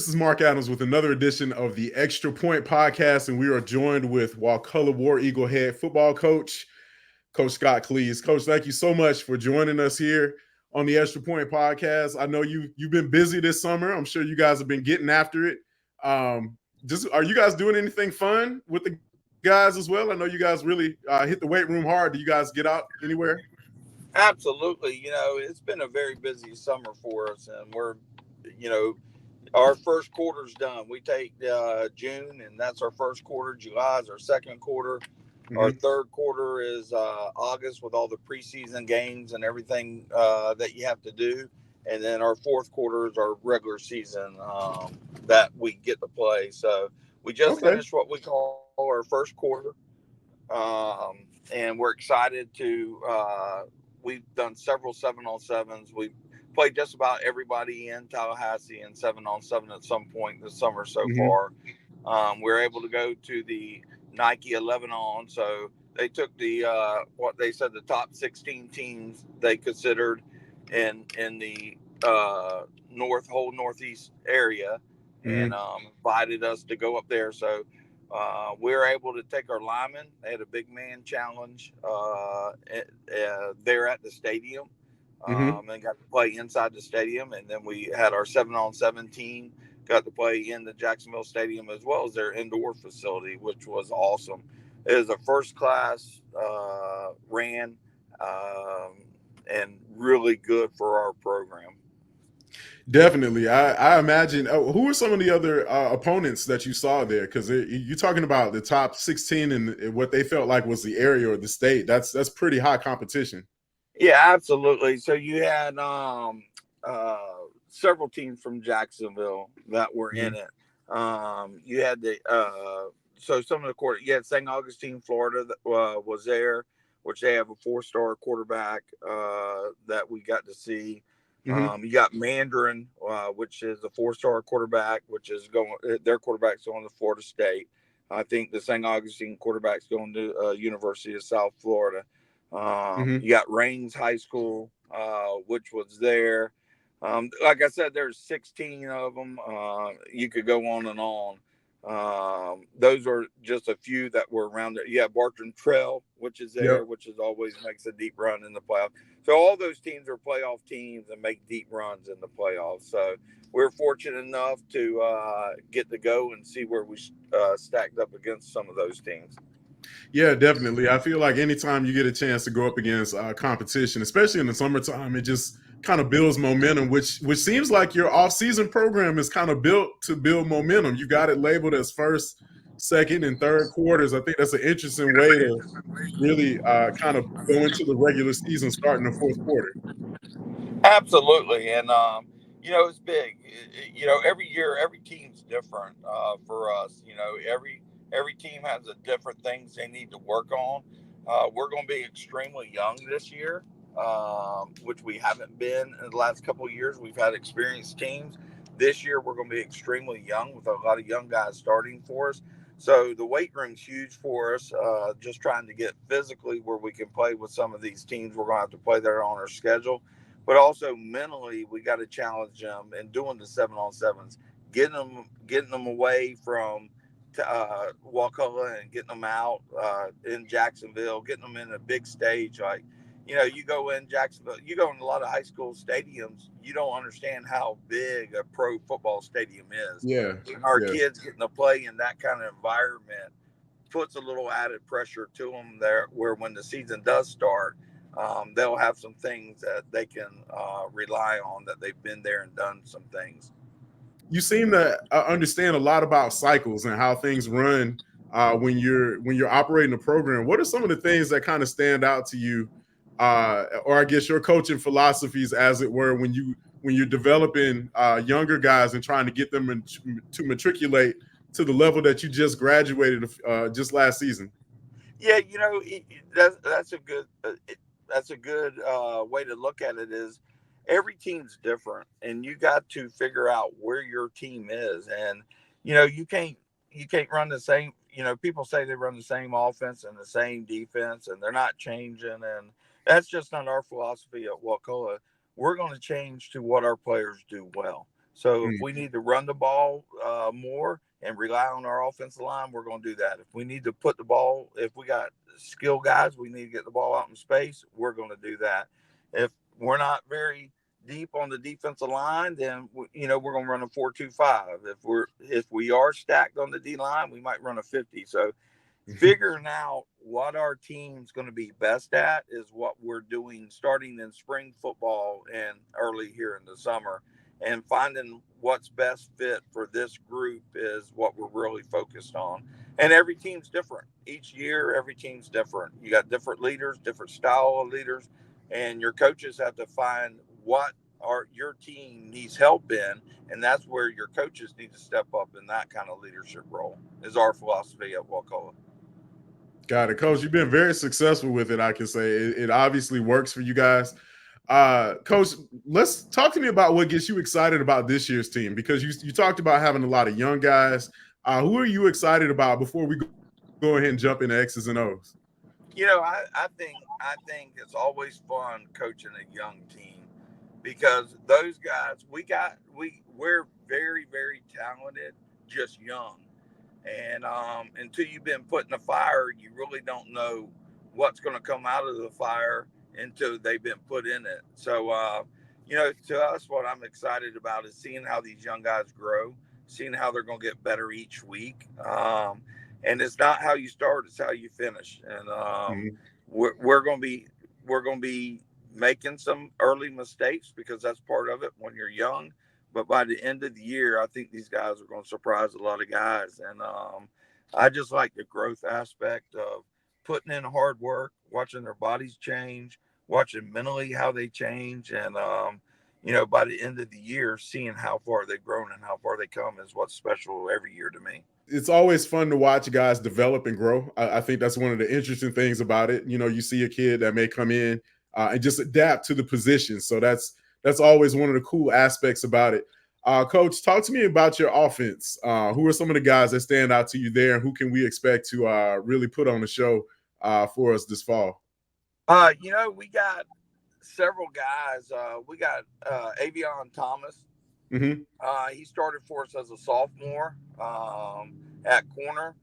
This is Mark Adams with another edition of the Extra Point Podcast, and we are joined with Wakulla War Eagle head football coach, Coach Scott Klees. Coach, thank you so much for joining us here on the Extra Point Podcast. I know you've been busy this summer. I'm sure you guys have been getting after it. Just are you guys doing anything fun with the guys as well? I know you guys really hit the weight room hard. Do you guys get out anywhere? Absolutely. It's been a very busy summer for us, and you know, our first quarter's done. We take June, and that's our first quarter. July is our second quarter. Our Mm-hmm. third quarter is August with all the preseason games and everything that you have to do. And then our fourth quarter is our regular season that we get to play. So we just Okay. finished what we call our first quarter. And we're excited to. We've done several 7-on-7s. We've played just about everybody in Tallahassee in 7-on-7 at some point this summer so Mm-hmm. far. We're able to go to the Nike 11 on. So they took the what they said the top 16 teams they considered in the whole northeast area, and Mm-hmm. invited us to go up there. So we were able to take our linemen. They had a big man challenge there at the stadium, Mm-hmm. and got to play inside the stadium. And then we had our 7-on-7 team got to play in the Jacksonville Stadium as well as their indoor facility, which was awesome. It was a first class ran and really good for our program. Definitely. I imagine. Who are some of the other opponents that you saw there? Because you're talking about the top 16 and what they felt like was the area or the state. That's pretty high competition. Yeah, absolutely. So you had uh, several teams from Jacksonville that were in Mm-hmm. it. You had the so some of the quarter. You had St. Augustine, Florida, that was there, which they have a 4-star quarterback that we got to see. Mm-hmm. You got Mandarin, which is a 4-star quarterback, which is going. Their quarterback's going to Florida State. I think the St. Augustine quarterback's going to University of South Florida. Mm-hmm. You got Rains High School, which was there. Like I said, there's 16 of them. You could go on and on. Those are just a few that were around there. You have Bartram Trail, which is there, Yep. which is always makes a deep run in the playoffs. So all those teams are playoff teams and make deep runs in the playoffs. So we're fortunate enough to get to go and see where we stacked up against some of those teams. Yeah, definitely. I feel like anytime you get a chance to go up against competition, especially in the summertime, it just kind of builds momentum. Which seems like your off-season program is kind of built to build momentum. You got it labeled as first, second, and third quarters. I think that's an interesting way to really kind of go into the regular season starting the fourth quarter. Absolutely, and it's big. Every year, every team's different for us. Every team has a different things they need to work on. We're going to be extremely young this year, which we haven't been in the last couple of years. We've had experienced teams. This year, we're going to be extremely young with a lot of young guys starting for us. So the weight room's huge for us. Just trying to get physically where we can play with some of these teams. We're going to have to play there on our schedule, but also mentally we got to challenge them and doing the 7-on-7s, getting them away from Wakulla and getting them out in Jacksonville, getting them in a big stage. Like, you go in Jacksonville, you go in a lot of high school stadiums, you don't understand how big a pro football stadium is. Yeah. And our Yes. kids getting to play in that kind of environment puts a little added pressure to them there, where when the season does start, they'll have some things that they can rely on, that they've been there and done some things. You seem to understand a lot about cycles and how things run when you're operating a program. What are some of the things that kind of stand out to you, or I guess your coaching philosophies, as it were, when you're developing younger guys and trying to get them to matriculate to the level that you just graduated just last season? Yeah, that's a good way to look at it. Is every team's different, and you got to figure out where your team is, and you can't run the same. People say they run the same offense and the same defense, and they're not changing, and that's just not our philosophy at Wakulla. We're going to change to what our players do well. So if Mm. we need to run the ball more and rely on our offensive line, we're going to do that. If we need to put the ball, if we got skill guys, we need to get the ball out in space, we're going to do that. If we're not very deep on the defensive line, then we're going to run a 4-2-5. If we are stacked on the D line, we might run a 50. So figuring out what our team's going to be best at is what we're doing starting in spring football and early here in the summer, and finding what's best fit for this group is what we're really focused on. And every team's different each year. Every team's different. You got different leaders, different style of leaders, and your coaches have to find what your team needs help in, and that's where your coaches need to step up in that kind of leadership role is our philosophy at Wakulla. Got it, Coach. You've been very successful with it. I can say it obviously works for you guys. Coach, let's talk to me about what gets you excited about this year's team, because you talked about having a lot of young guys. Who are you excited about before we go ahead and jump into X's and O's? I think it's always fun coaching a young team because those guys we're very very talented, just young. And until you've been put in the fire, you really don't know what's going to come out of the fire until they've been put in it. So, to us, what I'm excited about is seeing how these young guys grow, seeing how they're going to get better each week. And it's not how you start; it's how you finish. And Mhm. we're going to be making some early mistakes because that's part of it when you're young. But by the end of the year, I think these guys are going to surprise a lot of guys. And I just like the growth aspect of putting in hard work, watching their bodies change, watching mentally how they change. And, by the end of the year, seeing how far they've grown and how far they come is what's special every year to me. It's always fun to watch guys develop and grow. I think that's one of the interesting things about it. You see a kid that may come in and just adapt to the position. So that's always one of the cool aspects about it. Coach, talk to me about your offense. Who are some of the guys that stand out to you there, and who can we expect to really put on the show for us this fall? We got several guys. We got Avion Thomas. Hmm. He started for us as a sophomore at corner.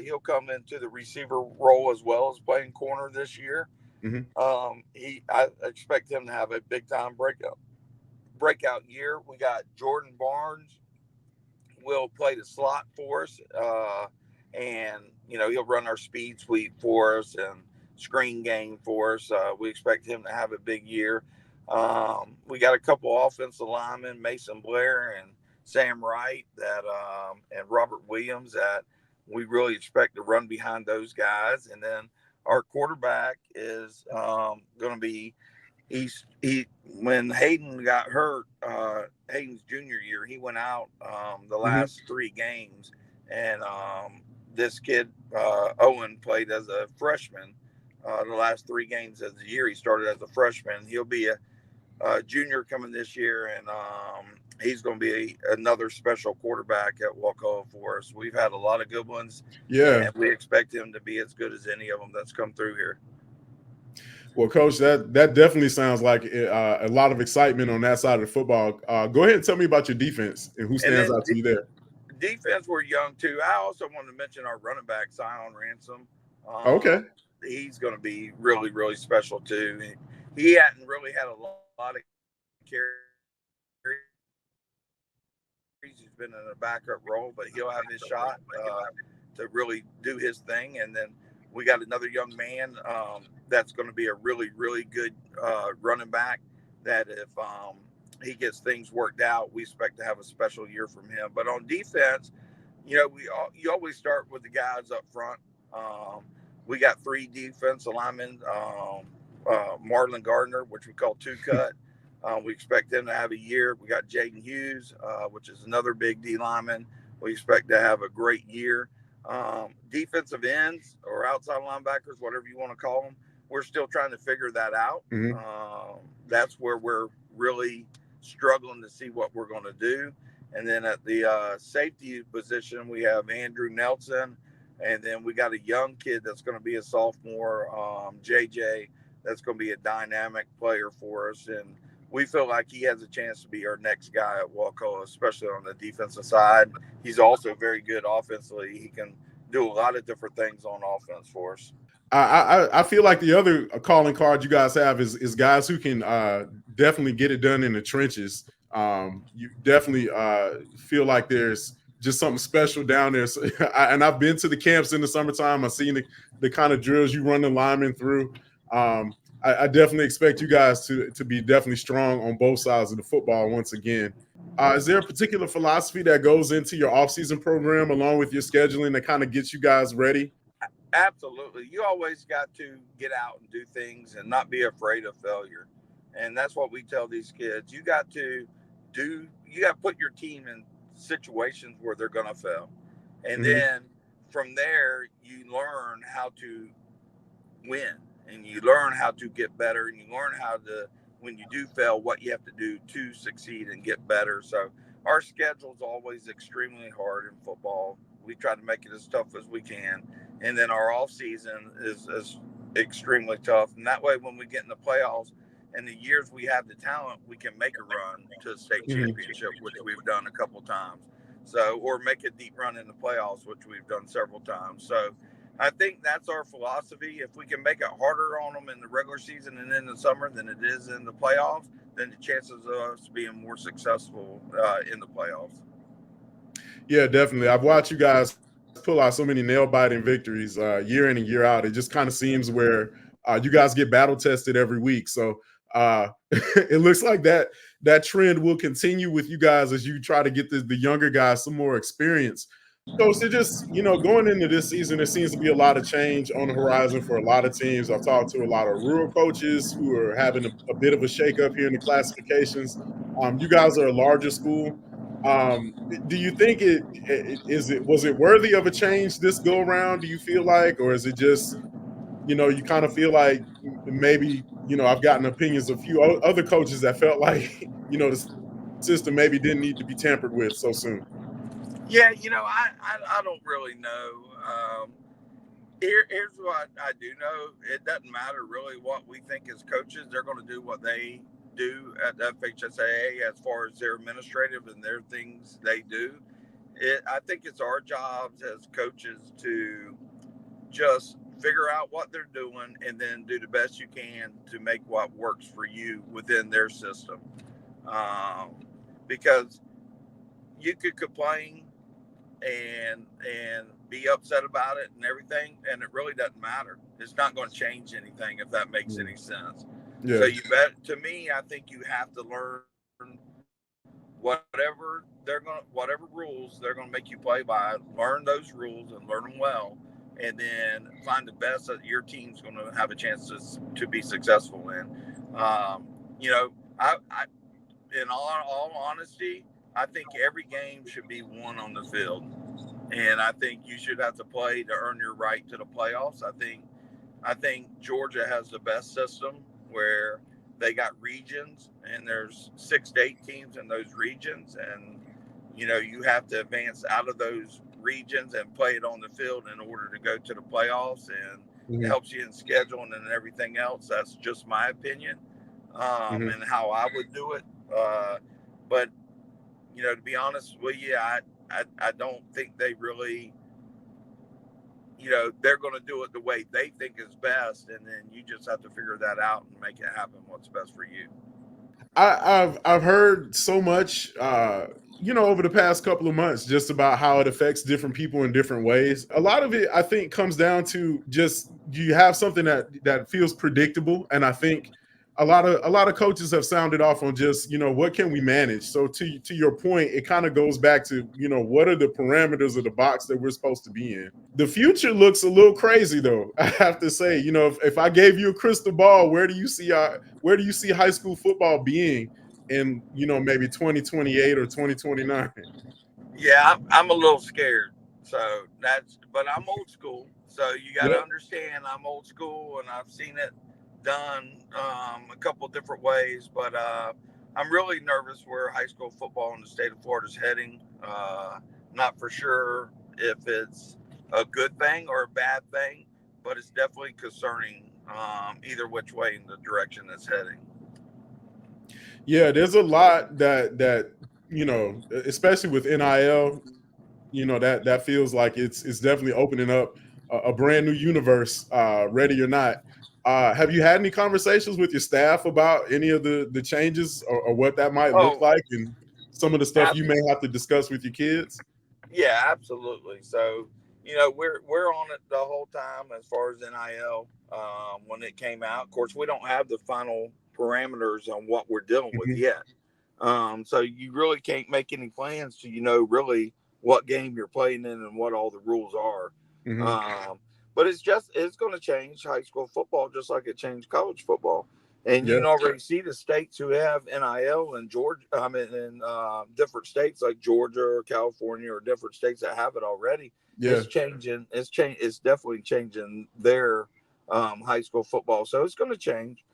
He'll come into the receiver role as well as playing corner this year. Hmm. I expect him to have a big time breakout year. We got Jordan Barnes will play the slot for us, and he'll run our speed sweep for us and screen game for us. We expect him to have a big year. We got a couple offensive linemen, Mason Blair and Sam Wright, and Robert Williams, that we really expect to run behind those guys. And then our quarterback is going to be he when Hayden got hurt, Hayden's junior year, he went out the Hmm. last three games, and this kid Owen played as a freshman. The last three games of the year, he started as a freshman. He'll be a junior coming this year, and he's going to be another special quarterback at Wakulla for us. We've had a lot of good ones, Yeah. and we expect him to be as good as any of them that's come through here. Well, Coach, that definitely sounds like a lot of excitement on that side of the football. Go ahead and tell me about your defense and who And stands then out to you there. defense, we're young too. I also want to mention our running back, Zion Ransom. Okay. He's going to be really, really special too. He hadn't really had a lot of carries. He's been in a backup role, but he'll have his shot to really do his thing. And then we got another young man that's going to be a really, really good running back. That if he gets things worked out, we expect to have a special year from him. But on defense, you always start with the guys up front. Um, we got three defense linemen. Marlon Gardner, which we call two cut. We expect him to have a year. We got Jaden Hughes, which is another big D lineman. We expect to have a great year. Defensive ends or outside linebackers, whatever you want to call them, we're still trying to figure that out. Hmm. That's where we're really struggling to see what we're going to do. And then at the safety position, we have Andrew Nelson, and then we got a young kid that's going to be a sophomore, JJ, that's going to be a dynamic player for us. And we feel like he has a chance to be our next guy at Wakulla, especially on the defensive side. He's also very good offensively. He can do a lot of different things on offense for us. I feel like the other calling card you guys have is guys who can definitely get it done in the trenches. You definitely feel like there's just something special down there. So, and I've been to the camps in the summertime. I've seen the kind of drills you run the linemen through. I definitely expect you guys to be definitely strong on both sides of the football once again. Is there a particular philosophy that goes into your offseason program along with your scheduling that kind of gets you guys ready? Absolutely. You always got to get out and do things and not be afraid of failure. And that's what we tell these kids. You got to put your team in situations where they're going to fail. And Mm-hmm. then from there, you learn how to win and you learn how to get better and you learn how to, when you do fail, what you have to do to succeed and get better. So our schedule is always extremely hard in football. We try to make it as tough as we can, and then our off season is extremely tough, and that way when we get in the playoffs and the years we have the talent, we can make a run to a state Mm-hmm. championship, which we've done a couple times. So, or make a deep run in the playoffs, which we've done several times. So I think that's our philosophy. If we can make it harder on them in the regular season and in the summer than it is in the playoffs, then the chances of us being more successful in the playoffs. Yeah, definitely. I've watched you guys pull out so many nail biting victories year in and year out. It just kind of seems where you guys get battle tested every week. So it looks like that trend will continue with you guys as you try to get the younger guys some more experience. So just going into this season, there seems to be a lot of change on the horizon for a lot of teams. I've talked to a lot of rural coaches who are having a bit of a shakeup here in the classifications. You guys are a larger school. Um, do you think it was it worthy of a change this go around? Do you feel like, or is it just you kind of feel like maybe I've gotten opinions of a few other coaches that felt like the system maybe didn't need to be tampered with so soon. Yeah, I don't really know. Here's what I do know. It doesn't matter really what we think as coaches. They're going to do what they do at the FHSAA as far as their administrative and their things they do. I think it's our jobs as coaches to just figure out what they're doing and then do the best you can to make what works for you within their system. Um, because you could complain and be upset about it and everything, and it really doesn't matter. It's not going to change anything if that makes Mm. any sense. So Yeah. you bet. To me, I think you have to learn whatever rules they're going to make you play by. Learn those rules and learn them well, and then find the best that your team's going to have a chance to be successful in. You know, I in all honesty, I think every game should be won on the field. And I think you should have to play to earn your right to the playoffs. I think Georgia has the best system where they got regions and there's 6 to 8 teams in those regions, and you have to advance out of those regions and play it on the field in order to go to the playoffs, and it Hmm. helps you in scheduling and everything else. That's just my opinion, Hmm. and how I would do it. But to be honest with you, I don't think they really, they're going to do it the way they think is best, and then you just have to figure that out and make it happen what's best for you. I've heard so much, over the past couple of months, just about how it affects different people in different ways. A lot of it, I think, comes down to just you have something that feels predictable, and I think a lot of coaches have sounded off on just what can we manage. So to your point, it kind of goes back to what are the parameters of the box that we're supposed to be in. The future looks a little crazy though. I have to say, if I gave you a crystal ball, where do you see high school football being in maybe 2028 or 2029? Yeah, I'm a little scared. So but I'm old school. So you got to Yep. understand, I'm old school and I've seen it done a couple different ways. But I'm really nervous where high school football in the state of Florida is heading. Not for sure if it's a good thing or a bad thing, but it's definitely concerning either which way in the direction it's heading. Yeah, there's a lot that especially with NIL, that feels like it's definitely opening up a brand new universe, ready or not. Have you had any conversations with your staff about any of the changes, or what that might look Oh, like, and some of the stuff you ab- may have to discuss with your kids? yeah, absolutely. So, we're on it the whole time as far as NIL. When it came out, of course, we don't have the final parameters on what we're dealing with Hmm. yet. So you really can't make any plans to really what game you're playing in and what all the rules are. Hmm. But it's going to change high school football just like it changed college football. And you Yeah, can already see the states who have NIL in Georgia, I mean, in different states like Georgia or California or different states that have it already. yeah. It's changing. It's definitely changing their high school football. So it's going to change.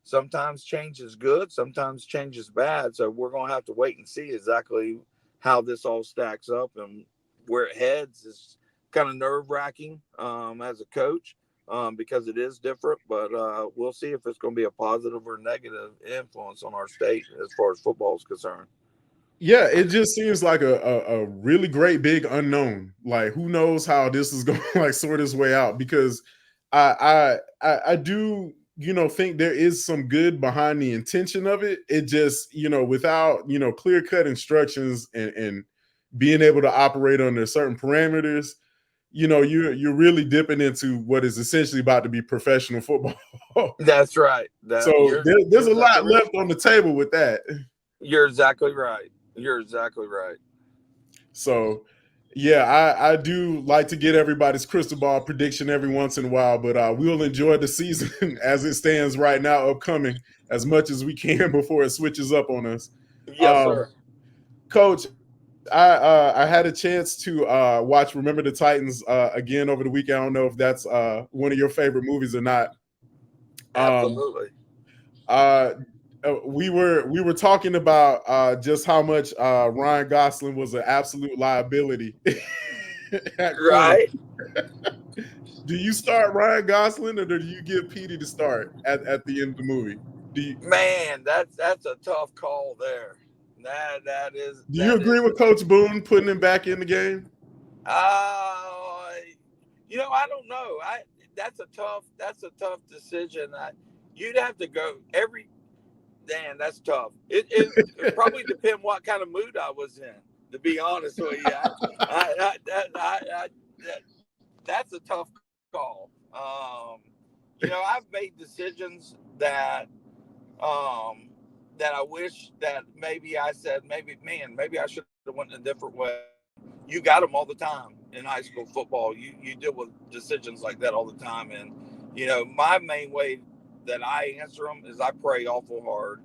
Sometimes change is good, sometimes change is bad. So we're going to have to wait and see exactly how this all stacks up and where it heads. Is kind of nerve wracking as a coach because it is different, but we'll see if it's going to be a positive or negative influence on our state as far as football is concerned. Yeah, it just seems like a really great big unknown. Like, who knows how this is going to like sort its way out? Because I do think there is some good behind the intention of it. It just without clear cut instructions, and being able to operate under certain parameters, you're really dipping into what is essentially about to be professional football. That's right. That So you're there's you're a exactly lot right. left on the table with that. You're exactly right. You're exactly right. So, yeah, I do like to get everybody's crystal ball prediction every once in a while, but we'll enjoy the season as it stands right now, upcoming, as much as we can before it switches up on us. Yes, Um, sir. Coach, I had a chance to watch Remember the Titans again over the weekend. I don't know if that's one of your favorite movies or not. Um, Absolutely. uh, we were talking about just how much Ryan Gosling was an absolute liability at corner. Right. Do you start Ryan Gosling, or do you give Petey to start at the end of the movie? Do you Man, that's a tough call there. That is do you that agree is with Coach Boone putting him back in the game? uh I don't know. I That's a tough decision. You'd have to go every Dan, that's tough. It probably depend what kind of mood I was in. To be honest with you, that, that's a tough call. I've made decisions um, that I wish that maybe I said maybe I should have went in a different way. You got them all the time in high school football. You deal with decisions like that all the time, and my main way that I answer them is I pray awful hard.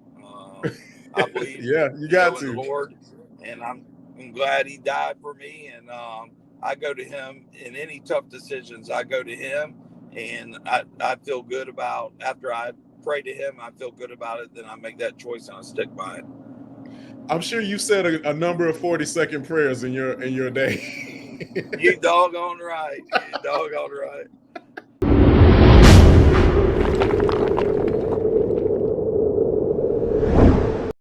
I believe, Yeah, you got in the to. Lord, and I'm glad He died for me. And I go to Him in any tough decisions. I go to Him, and I feel good about after I pray to Him. I feel good about it. Then I make that choice and I stick by it. I'm sure you said a number of 40-second prayers in your day. You doggone right. You doggone right.